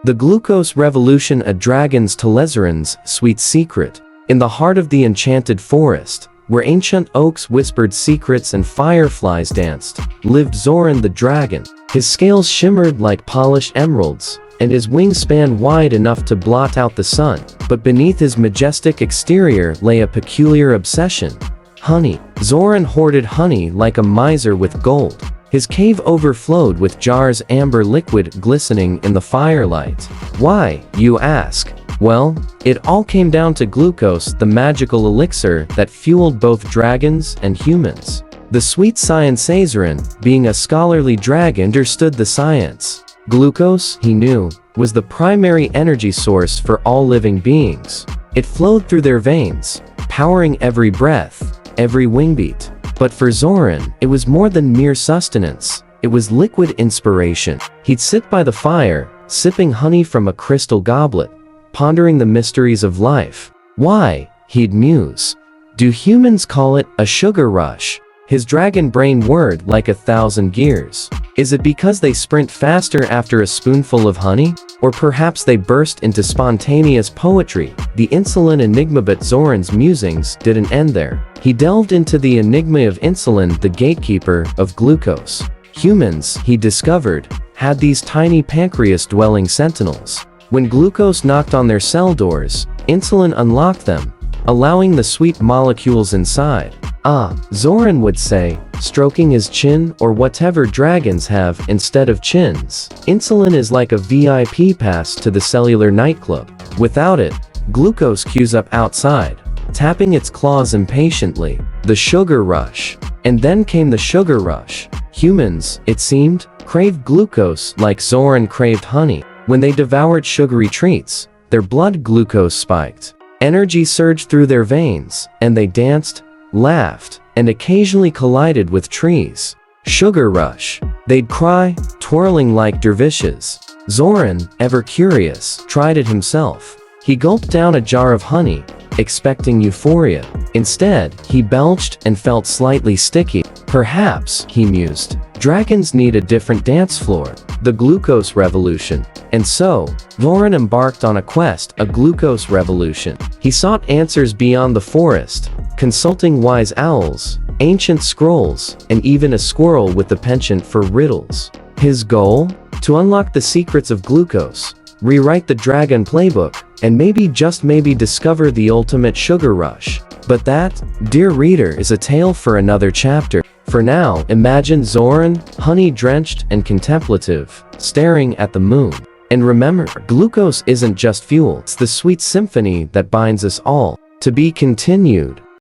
The Glucose Revolution, a dragon's Telezarin's sweet secret. In the heart of the enchanted forest, where ancient oaks whispered secrets and fireflies danced, lived Zoran the dragon. His scales shimmered like polished emeralds, and his wings spanned wide enough to blot out the sun. But beneath his majestic exterior lay a peculiar obsession: honey. Zoran hoarded honey like a miser with gold. His cave overflowed with jars, amber liquid glistening in the firelight. Why, you ask? Well, it all came down to glucose, the magical elixir that fueled both dragons and humans. The sweet science Zoran, being a scholarly dragon, understood the science. Glucose, he knew, was the primary energy source for all living beings. It flowed through their veins, powering every breath, every wingbeat. But for Zoran, it was more than mere sustenance. It was liquid inspiration. He'd sit by the fire, sipping honey from a crystal goblet, pondering the mysteries of life. Why, he'd muse, do humans call it a sugar rush? His dragon brain whirred like 1,000 gears. Is it because they sprint faster after a spoonful of honey? Or perhaps they burst into spontaneous poetry, the insulin enigma? But Zoran's musings didn't end there. He delved into the enigma of insulin, the gatekeeper of glucose. Humans, he discovered, had these tiny pancreas-dwelling sentinels. When glucose knocked on their cell doors, insulin unlocked them, allowing the sweet molecules inside. Ah, Zoran would say, stroking his chin, or whatever dragons have instead of chins. Insulin is like a VIP pass to the cellular nightclub. Without it, glucose queues up outside, tapping its claws impatiently. The sugar rush. And then came the sugar rush. Humans, it seemed, craved glucose like Zoran craved honey. When they devoured sugary treats, their blood glucose spiked. Energy surged through their veins, and they danced, laughed, and occasionally collided with trees. Sugar rush. They'd cry, twirling like dervishes. Zoran, ever curious, tried it himself. He gulped down a jar of honey, expecting euphoria. Instead, he belched and felt slightly sticky. Perhaps, he mused, dragons need a different dance floor. The glucose revolution. And so, Zoran embarked on a quest, a glucose revolution. He sought answers beyond the forest, consulting wise owls, ancient scrolls, and even a squirrel with a penchant for riddles. His goal? To unlock the secrets of glucose, rewrite the dragon playbook, and maybe, just maybe, discover the ultimate sugar rush. But that, dear reader, is a tale for another chapter. For now, imagine Zoran, honey-drenched and contemplative, staring at the moon. And remember, glucose isn't just fuel, it's the sweet symphony that binds us all. To be continued.